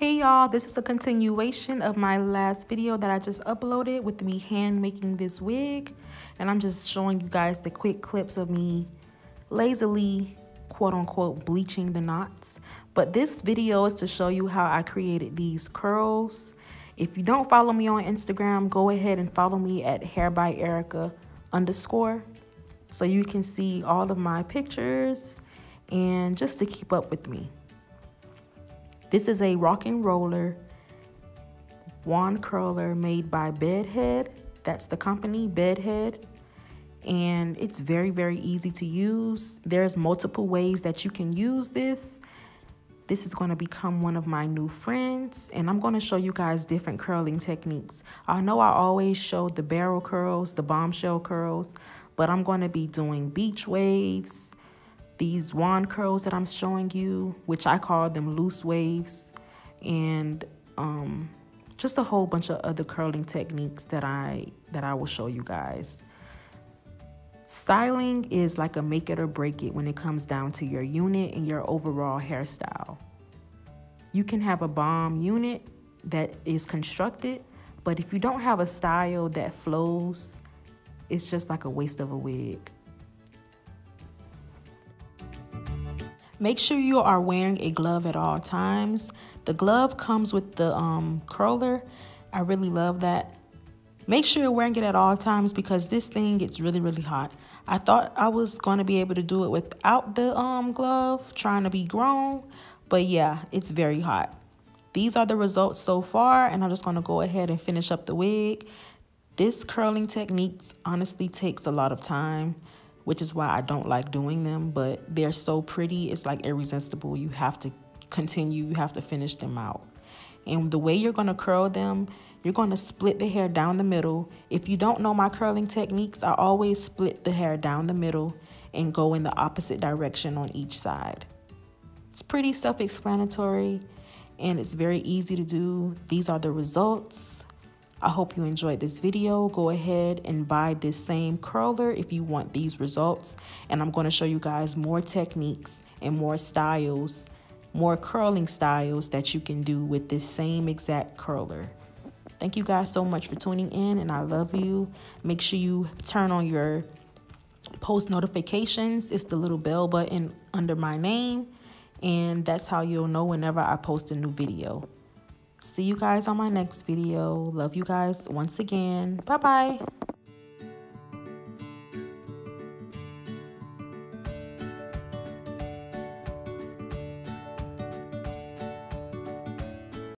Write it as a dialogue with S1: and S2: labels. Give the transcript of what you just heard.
S1: Hey y'all, this is a continuation of my last video that I just uploaded with me hand making this wig, and I'm just showing you guys the quick clips of me lazily quote unquote bleaching the knots. But this video is to show you how I created these curls. If you don't follow me on Instagram, go ahead and follow me at hairbyerica_, so you can see all of my pictures and just to keep up with me. This is a rock and roller wand curler made by Bedhead. That's the company, Bedhead. And it's very, very easy to use. There's multiple ways that you can use this. This is going to become one of my new friends, and I'm going to show you guys different curling techniques. I know I always show the barrel curls, the bombshell curls, but I'm going to be doing beach waves, these wand curls that I'm showing you, which I call them loose waves, and just a whole bunch of other curling techniques that I will show you guys. Styling is like a make it or break it when it comes down to your unit and your overall hairstyle. You can have a bomb unit that is constructed, but if you don't have a style that flows, it's just like a waste of a wig. Make sure you are wearing a glove at all times. The glove comes with the curler. I really love that. Make sure you're wearing it at all times because this thing gets really, really hot. I thought I was going to be able to do it without the glove, trying to be grown, but yeah, it's very hot. These are the results so far, and I'm just going to go ahead and finish up the wig. This curling technique honestly takes a lot of time, which is why I don't like doing them, but they're so pretty. It's like irresistible. You have to continue. You have to finish them out. And the way you're going to curl them, you're going to split the hair down the middle. If you don't know my curling techniques, I always split the hair down the middle and go in the opposite direction on each side. It's pretty self-explanatory and it's very easy to do. These are the results. I hope you enjoyed this video. Go ahead and buy this same curler if you want these results. And I'm going to show you guys more techniques and more styles, more curling styles that you can do with this same exact curler. Thank you guys so much for tuning in, and I love you. Make sure you turn on your post notifications. It's the little bell button under my name, and that's how you'll know whenever I post a new video. See you guys on my next video. Love you guys once again. Bye-bye.